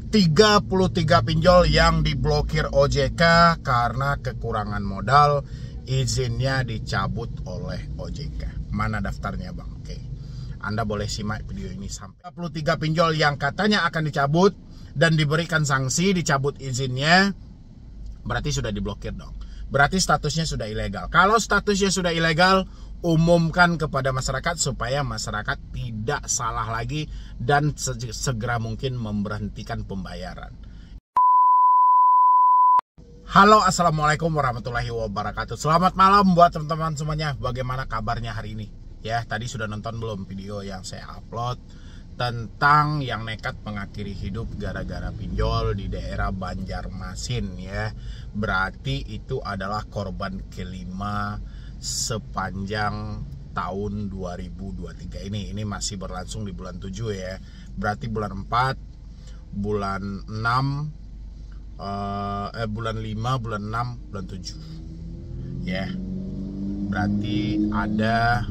33 pinjol yang diblokir OJK karena kekurangan modal, izinnya dicabut oleh OJK. Mana daftarnya Bang? Oke, Anda boleh simak video ini sampai 33 pinjol yang katanya akan dicabut dan diberikan sanksi dicabut izinnya, berarti sudah diblokir dong. Berarti statusnya sudah ilegal. Kalau statusnya sudah ilegal, umumkan kepada masyarakat supaya masyarakat tidak salah lagi dan segera mungkin memberhentikan pembayaran. Halo, assalamualaikum warahmatullahi wabarakatuh. Selamat malam buat teman-teman semuanya. Bagaimana kabarnya hari ini? Ya, tadi sudah nonton belum video yang saya upload tentang yang nekat mengakhiri hidup gara-gara pinjol di daerah Banjarmasin ya. Berarti itu adalah korban kelima sepanjang tahun 2023 ini. Ini masih berlangsung di bulan 7 ya. Berarti bulan 4, bulan 6, bulan 5, bulan 6, bulan 7 ya. Berarti ada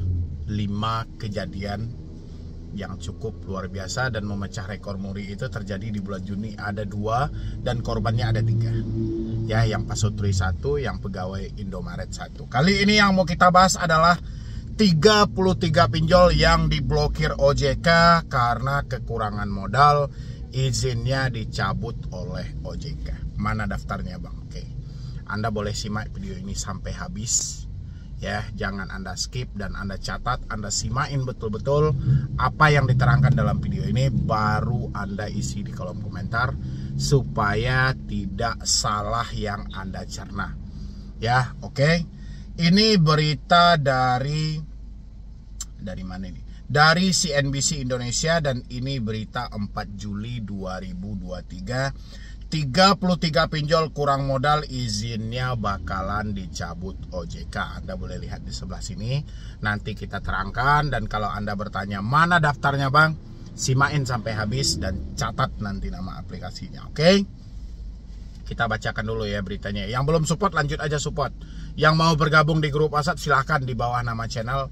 5 kejadian yang cukup luar biasa dan memecah rekor muri. Itu terjadi di bulan Juni, ada 2 dan korbannya ada 3 ya, yang pasutri 1, yang pegawai Indomaret 1. Kali ini yang mau kita bahas adalah 33 pinjol yang diblokir OJK karena kekurangan modal, izinnya dicabut oleh OJK. Mana daftarnya Bang? Oke, Anda boleh simak video ini sampai habis ya, jangan Anda skip dan Anda catat, Anda simain betul-betul apa yang diterangkan dalam video ini, baru Anda isi di kolom komentar supaya tidak salah yang Anda cerna ya. Oke, ini berita dari mana ini? Dari CNBC Indonesia, dan ini berita 4 Juli 2023. 33 pinjol kurang modal, izinnya bakalan dicabut OJK. Anda boleh lihat di sebelah sini, nanti kita terangkan. Dan kalau Anda bertanya mana daftarnya Bang, simain sampai habis dan catat nanti nama aplikasinya. Oke, kita bacakan dulu ya beritanya. Yang belum support lanjut aja support. Yang mau bergabung di grup WhatsApp silahkan, di bawah nama channel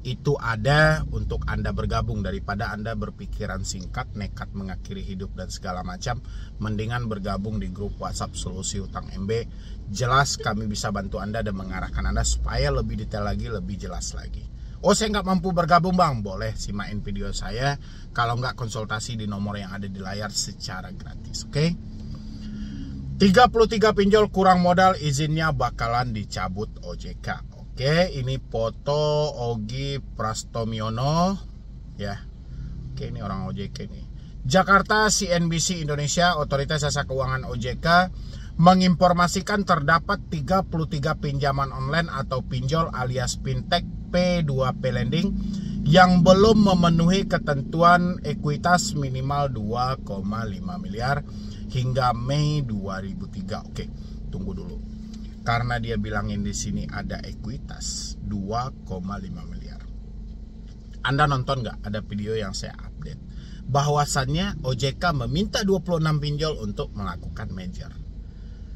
itu ada untuk Anda bergabung. Daripada Anda berpikiran singkat, nekat mengakhiri hidup dan segala macam, mendingan bergabung di grup WhatsApp Solusi Utang MB. Jelas kami bisa bantu Anda dan mengarahkan Anda supaya lebih detail lagi, lebih jelas lagi. Oh, saya nggak mampu bergabung Bang, boleh simain video saya. Kalau nggak, konsultasi di nomor yang ada di layar secara gratis. Oke, 33 pinjol kurang modal, izinnya bakalan dicabut OJK. Oke, ini foto Ogi Prastomiono ya. Oke, ini orang OJK nih. Jakarta, CNBC Indonesia, Otoritas Jasa Keuangan OJK menginformasikan terdapat 33 pinjaman online atau pinjol alias fintech P2P lending yang belum memenuhi ketentuan ekuitas minimal 2,5 miliar hingga Mei 2003. Oke, tunggu dulu. Karena dia bilangin di sini ada ekuitas 2,5 miliar. Anda nonton nggak ada video yang saya update bahwasannya OJK meminta 26 pinjol untuk melakukan merger.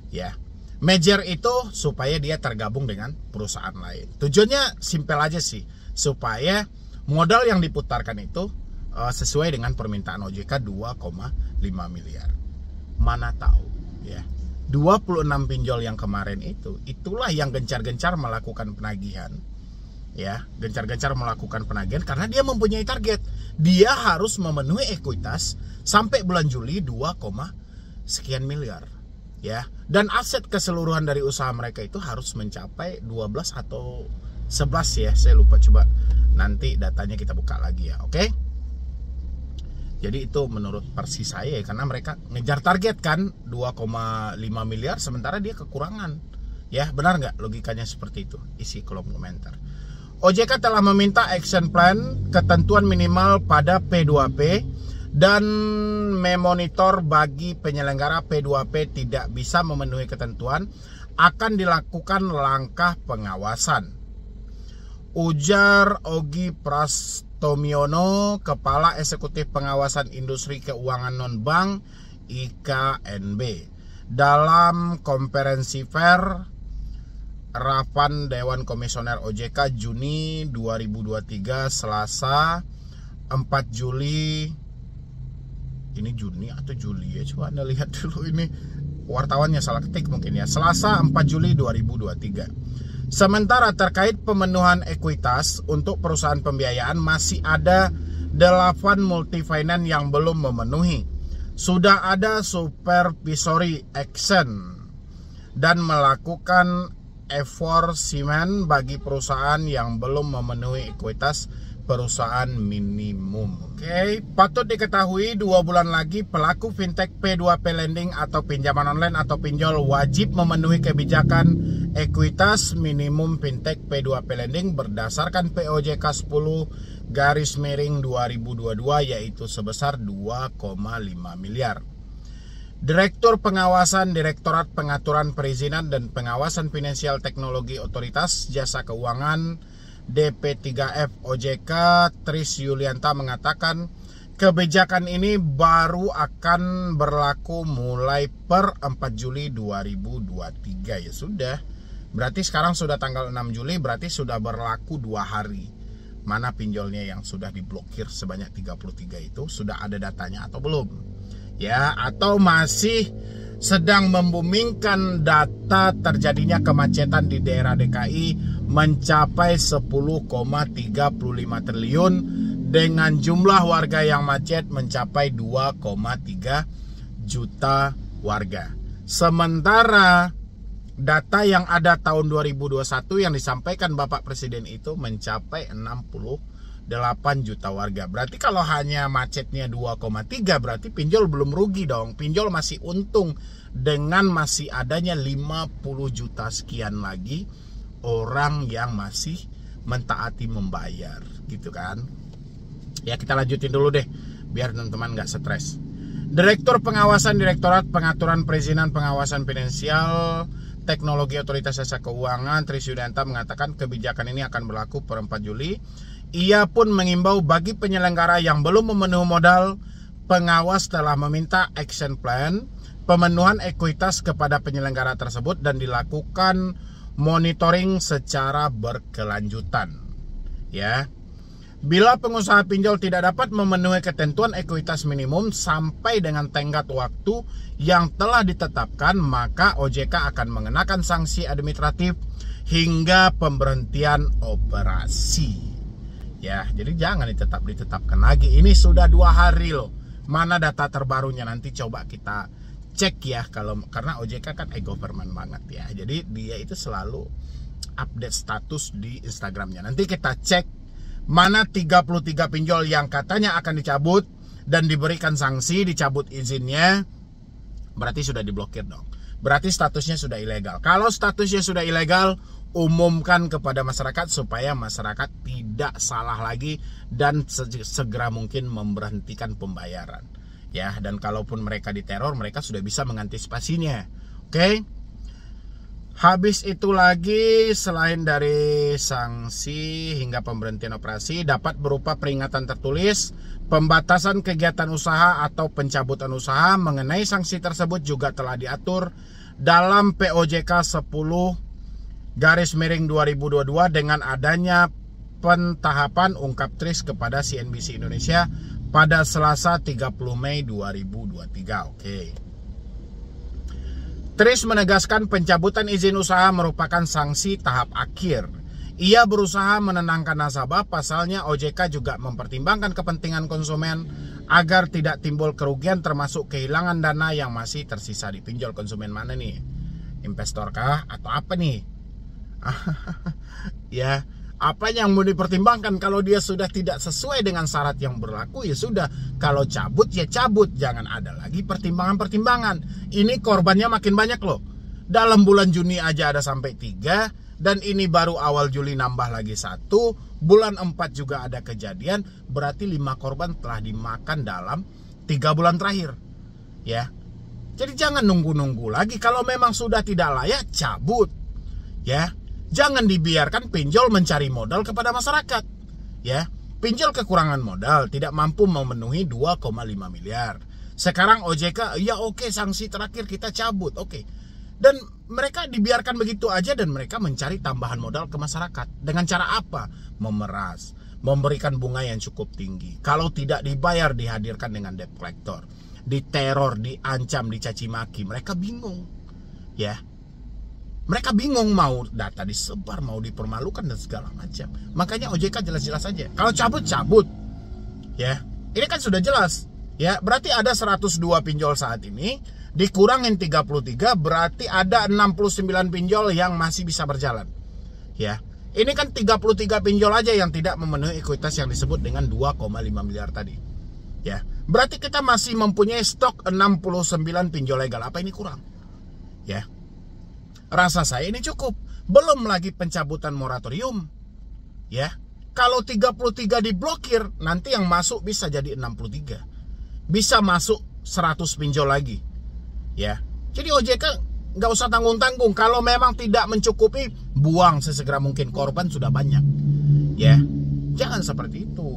Ya, merger itu supaya dia tergabung dengan perusahaan lain. Tujuannya simpel aja sih, supaya modal yang diputarkan itu sesuai dengan permintaan OJK 2,5 miliar. Mana tahu ya, 26 pinjol yang kemarin itulah yang gencar-gencar melakukan penagihan ya, gencar-gencar melakukan penagihan karena dia mempunyai target. Dia harus memenuhi ekuitas sampai bulan Juli 2, sekian miliar ya, dan aset keseluruhan dari usaha mereka itu harus mencapai 12 atau 11 ya, saya lupa, coba nanti datanya kita buka lagi ya. Oke, jadi itu menurut versi saya ya, karena mereka ngejar target kan 2,5 miliar sementara dia kekurangan ya. Benar nggak logikanya seperti itu? Isi kolom komentar. OJK telah meminta action plan, ketentuan minimal pada P2P dan memonitor bagi penyelenggara P2P tidak bisa memenuhi ketentuan akan dilakukan langkah pengawasan, ujar Ogi Prastomiono, Kepala Eksekutif Pengawasan Industri Keuangan Non-Bank IKNB, dalam konferensi pers Rapan Dewan Komisioner OJK Juni 2023 Selasa 4 Juli Ini Juni atau Juli ya, coba Anda lihat dulu, ini wartawannya salah ketik mungkin ya. Selasa 4 Juli 2023. Sementara terkait pemenuhan ekuitas untuk perusahaan pembiayaan, masih ada 8 multifinance yang belum memenuhi. Sudah ada supervisory action dan melakukan enforcement bagi perusahaan yang belum memenuhi ekuitas perusahaan minimum. Oke, patut diketahui 2 bulan lagi pelaku fintech P2P lending atau pinjaman online atau pinjol wajib memenuhi kebijakan ekuitas minimum fintech P2P lending berdasarkan POJK 10/2022 yaitu sebesar 2,5 miliar. Direktur Pengawasan Direktorat Pengaturan Perizinan dan Pengawasan Finansial Teknologi Otoritas Jasa Keuangan DP3F OJK Tris Yulianta mengatakan kebijakan ini baru akan berlaku mulai per 4 Juli 2023. Ya sudah, berarti sekarang sudah tanggal 6 Juli, berarti sudah berlaku 2 hari. Mana pinjolnya yang sudah diblokir sebanyak 33 itu, sudah ada datanya atau belum? Ya, atau masih sedang membumingkan data terjadinya kemacetan di daerah DKI mencapai 10,35 triliun dengan jumlah warga yang macet mencapai 2,3 juta warga. Sementara data yang ada tahun 2021 yang disampaikan Bapak Presiden itu mencapai 68 juta warga. Berarti kalau hanya macetnya 2,3 berarti pinjol belum rugi dong. Pinjol masih untung dengan masih adanya 50 juta sekian lagi orang yang masih mentaati membayar, gitu kan. Ya, kita lanjutin dulu deh biar teman-teman nggak stres. Direktur Pengawasan Direktorat Pengaturan Perizinan Pengawasan Finansial Teknologi Otoritas Jasa Keuangan Tris Yulianta mengatakan kebijakan ini akan berlaku per 4 Juli. Ia pun mengimbau bagi penyelenggara yang belum memenuhi modal, pengawas telah meminta action plan pemenuhan ekuitas kepada penyelenggara tersebut dan dilakukan monitoring secara berkelanjutan. Ya. Bila pengusaha pinjol tidak dapat memenuhi ketentuan ekuitas minimum sampai dengan tenggat waktu yang telah ditetapkan, maka OJK akan mengenakan sanksi administratif hingga pemberhentian operasi. Ya, jadi jangan ditetapkan lagi. Ini sudah 2 hari loh. Mana data terbarunya, nanti coba kita cek ya, karena OJK kan e-government banget ya. Jadi dia itu selalu update status di Instagramnya. Nanti kita cek mana 33 pinjol yang katanya akan dicabut dan diberikan sanksi, dicabut izinnya, berarti sudah diblokir dong. Berarti statusnya sudah ilegal. Kalau statusnya sudah ilegal, umumkan kepada masyarakat supaya masyarakat tidak salah lagi dan segera mungkin memberhentikan pembayaran. Ya, dan kalaupun mereka diteror, mereka sudah bisa mengantisipasinya. Oke? Habis itu lagi, selain dari sanksi hingga pemberhentian operasi, dapat berupa peringatan tertulis, pembatasan kegiatan usaha atau pencabutan usaha. Mengenai sanksi tersebut juga telah diatur dalam POJK 10/2022 dengan adanya pentahapan, ungkap Tris kepada CNBC Indonesia pada Selasa 30 Mei 2023. Oke. Tris menegaskan pencabutan izin usaha merupakan sanksi tahap akhir. Ia berusaha menenangkan nasabah, pasalnya OJK juga mempertimbangkan kepentingan konsumen agar tidak timbul kerugian termasuk kehilangan dana yang masih tersisa di pinjol. Konsumen mana nih? Investor kah? Atau apa nih? Ya, apa yang mau dipertimbangkan? Kalau dia sudah tidak sesuai dengan syarat yang berlaku, ya sudah. Kalau cabut, ya cabut. Jangan ada lagi pertimbangan-pertimbangan. Ini korbannya makin banyak loh. Dalam bulan Juni aja ada sampai 3. Dan ini baru awal Juli nambah lagi 1. Bulan 4 juga ada kejadian. Berarti 5 korban telah dimakan dalam 3 bulan terakhir. Ya. Jadi jangan nunggu-nunggu lagi. Kalau memang sudah tidak layak, cabut. Ya. Jangan dibiarkan pinjol mencari modal kepada masyarakat. Ya. Pinjol kekurangan modal, tidak mampu memenuhi 2,5 miliar. Sekarang OJK, ya oke, sanksi terakhir kita cabut. Oke. Dan mereka dibiarkan begitu aja dan mereka mencari tambahan modal ke masyarakat. Dengan cara apa? Memeras, memberikan bunga yang cukup tinggi. Kalau tidak dibayar, dihadirkan dengan debt collector. diteror, diancam, dicaci maki. Mereka bingung, ya. Mereka bingung mau data disebar, mau dipermalukan dan segala macam. Makanya OJK jelas-jelas aja. Kalau cabut, ya. Ini kan sudah jelas, ya. Berarti ada 102 pinjol saat ini, dikurangin 33, berarti ada 69 pinjol yang masih bisa berjalan, ya. Ini kan 33 pinjol aja yang tidak memenuhi ekuitas yang disebut dengan 2,5 miliar tadi, ya. Berarti kita masih mempunyai stok 69 pinjol legal. Apa ini kurang? Ya. Rasa saya ini cukup. Belum lagi pencabutan moratorium. Ya. Kalau 33 diblokir, nanti yang masuk bisa jadi 63. Bisa masuk 100 pinjol lagi. Ya. Jadi OJK nggak usah tanggung-tanggung. Kalau memang tidak mencukupi, buang sesegera mungkin. Korban sudah banyak. Ya. Jangan seperti itu.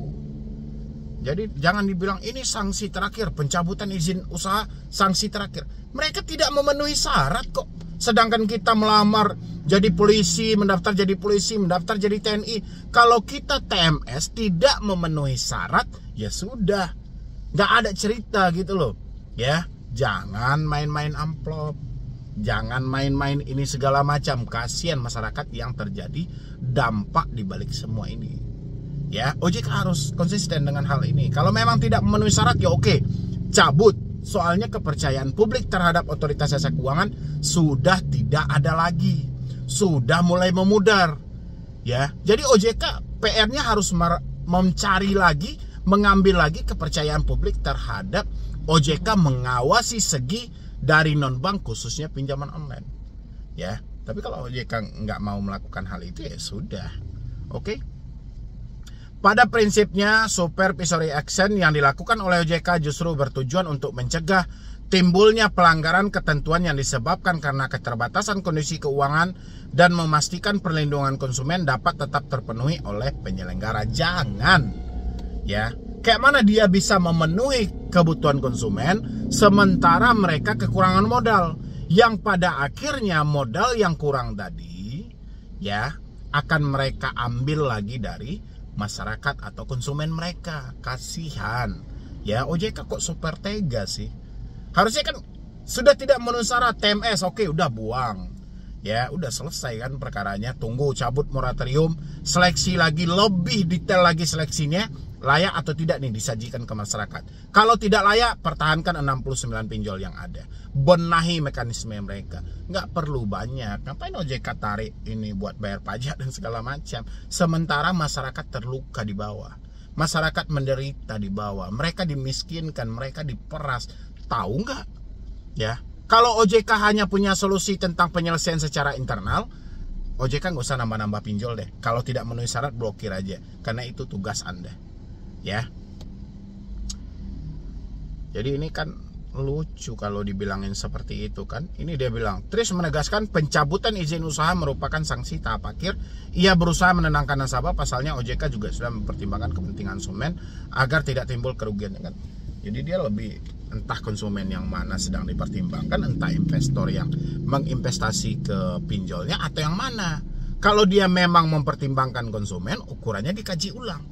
Jadi jangan dibilang ini sanksi terakhir, pencabutan izin usaha sanksi terakhir. Mereka tidak memenuhi syarat kok. Sedangkan kita melamar jadi polisi, mendaftar jadi polisi, mendaftar jadi TNI. Kalau kita TMS tidak memenuhi syarat, ya sudah. Nggak ada cerita gitu loh. Ya, jangan main-main amplop. Jangan main-main ini segala macam. Kasihan masyarakat yang terjadi dampak di balik semua ini. Ya, OJK harus konsisten dengan hal ini. Kalau memang tidak memenuhi syarat, ya oke, cabut. Soalnya kepercayaan publik terhadap otoritas jasa keuangan sudah tidak ada lagi, sudah mulai memudar, ya. Jadi OJK PR-nya harus mencari lagi, mengambil lagi kepercayaan publik terhadap OJK mengawasi segi dari non bank khususnya pinjaman online, ya. Tapi kalau OJK nggak mau melakukan hal itu, ya sudah, oke. Pada prinsipnya, supervisory action yang dilakukan oleh OJK justru bertujuan untuk mencegah timbulnya pelanggaran ketentuan yang disebabkan karena keterbatasan kondisi keuangan dan memastikan perlindungan konsumen dapat tetap terpenuhi oleh penyelenggara. Jangan, ya, kayak mana dia bisa memenuhi kebutuhan konsumen sementara mereka kekurangan modal, yang pada akhirnya modal yang kurang tadi, ya, akan mereka ambil lagi dari masyarakat atau konsumen mereka. Kasihan, ya. OJK kok super tega sih. Harusnya kan sudah tidak memenuhi syarat TMS, oke, udah buang, ya, udah selesai kan perkaranya. Tunggu cabut moratorium, seleksi lagi, lebih detail lagi seleksinya, layak atau tidak nih disajikan ke masyarakat. Kalau tidak layak, pertahankan 69 pinjol yang ada, benahi mekanisme mereka. Nggak perlu banyak. Ngapain OJK tarik ini buat bayar pajak dan segala macam, sementara masyarakat terluka di bawah, masyarakat menderita di bawah, mereka dimiskinkan, mereka diperas. Tahu nggak? Ya, kalau OJK hanya punya solusi tentang penyelesaian secara internal, OJK nggak usah nambah-nambah pinjol deh. Kalau tidak memenuhi syarat, blokir aja, karena itu tugas Anda, ya. Jadi ini kan lucu kalau dibilangin seperti itu kan. Ini dia bilang, Tris menegaskan pencabutan izin usaha merupakan sanksi tahap akhir. Ia berusaha menenangkan nasabah. Pasalnya OJK juga sudah mempertimbangkan kepentingan konsumen agar tidak timbul kerugian, kan. Jadi dia lebih, entah konsumen yang mana sedang dipertimbangkan, entah investor yang menginvestasi ke pinjolnya, atau yang mana. Kalau dia memang mempertimbangkan konsumen, ukurannya dikaji ulang.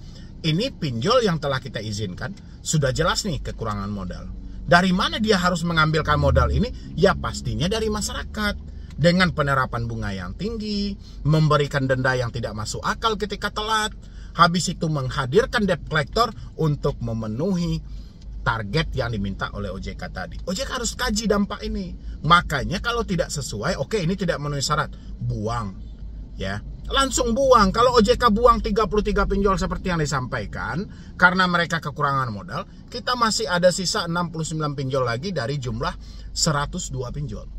Ini pinjol yang telah kita izinkan, sudah jelas nih kekurangan modal. Dari mana dia harus mengambilkan modal ini? Ya pastinya dari masyarakat. Dengan penerapan bunga yang tinggi, memberikan denda yang tidak masuk akal ketika telat, habis itu menghadirkan debt collector untuk memenuhi target yang diminta oleh OJK tadi. OJK harus kaji dampak ini. Makanya kalau tidak sesuai, oke, ini tidak memenuhi syarat, buang, ya. Langsung buang. Kalau OJK buang 33 pinjol seperti yang disampaikan, karena mereka kekurangan modal, kita masih ada sisa 69 pinjol lagi dari jumlah 102 pinjol,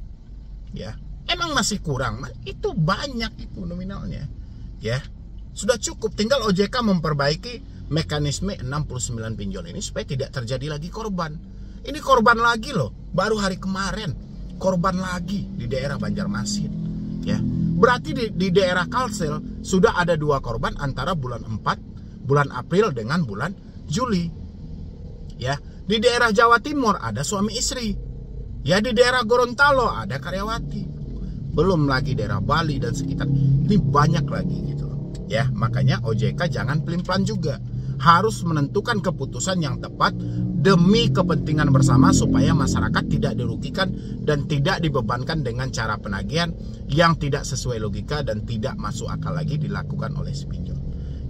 ya. Emang masih kurang? Itu banyak itu nominalnya, ya. Sudah cukup, tinggal OJK memperbaiki mekanisme 69 pinjol ini supaya tidak terjadi lagi korban. Ini korban lagi loh, baru hari kemarin korban lagi di daerah Banjarmasin, ya. Berarti di daerah Kalsel sudah ada 2 korban antara bulan 4, bulan April dengan bulan Juli, ya. Di daerah Jawa Timur ada suami istri, ya. Di daerah Gorontalo ada karyawati, belum lagi daerah Bali dan sekitar. Ini banyak lagi gitu, ya. Makanya OJK jangan pelin-pelan juga. harus menentukan keputusan yang tepat demi kepentingan bersama supaya masyarakat tidak dirugikan dan tidak dibebankan dengan cara penagihan yang tidak sesuai logika dan tidak masuk akal lagi dilakukan oleh si pinjol.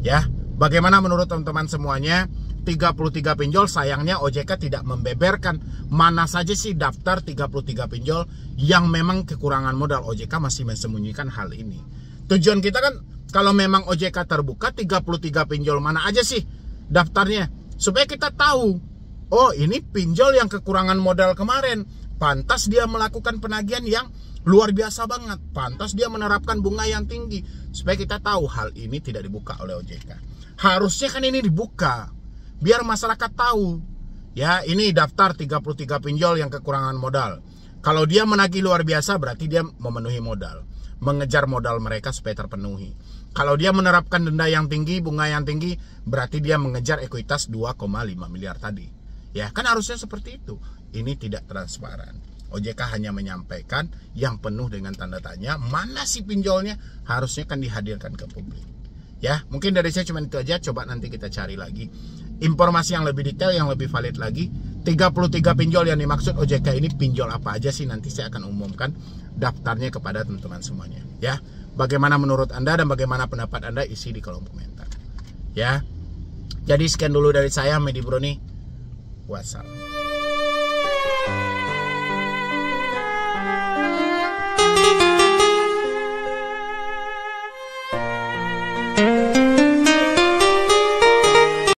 Ya, bagaimana menurut teman-teman semuanya? 33 pinjol, sayangnya OJK tidak membeberkan mana saja sih daftar 33 pinjol yang memang kekurangan modal. OJK masih mensembunyikan hal ini. Tujuan kita kan kalau memang OJK terbuka 33 pinjol mana aja sih daftarnya, supaya kita tahu, oh ini pinjol yang kekurangan modal kemarin, pantas dia melakukan penagihan yang luar biasa banget, pantas dia menerapkan bunga yang tinggi, supaya kita tahu. Hal ini tidak dibuka oleh OJK. Harusnya kan ini dibuka biar masyarakat tahu, ya ini daftar 33 pinjol yang kekurangan modal. Kalau dia menagih luar biasa berarti dia memenuhi modal, mengejar modal mereka supaya terpenuhi. Kalau dia menerapkan denda yang tinggi, bunga yang tinggi, berarti dia mengejar ekuitas 2,5 miliar tadi. Ya kan harusnya seperti itu. Ini tidak transparan. OJK hanya menyampaikan yang penuh dengan tanda tanya, mana sih pinjolnya, harusnya kan dihadirkan ke publik. Ya, mungkin dari saya cuma itu aja. Coba nanti kita cari lagi informasi yang lebih detail, yang lebih valid lagi. 33 pinjol yang dimaksud OJK ini pinjol apa aja sih? Nanti saya akan umumkan daftarnya kepada teman-teman semuanya. Ya, bagaimana menurut Anda dan bagaimana pendapat Anda, isi di kolom komentar. Ya, jadi sekian dulu dari saya, Medi Broni. Wassalam.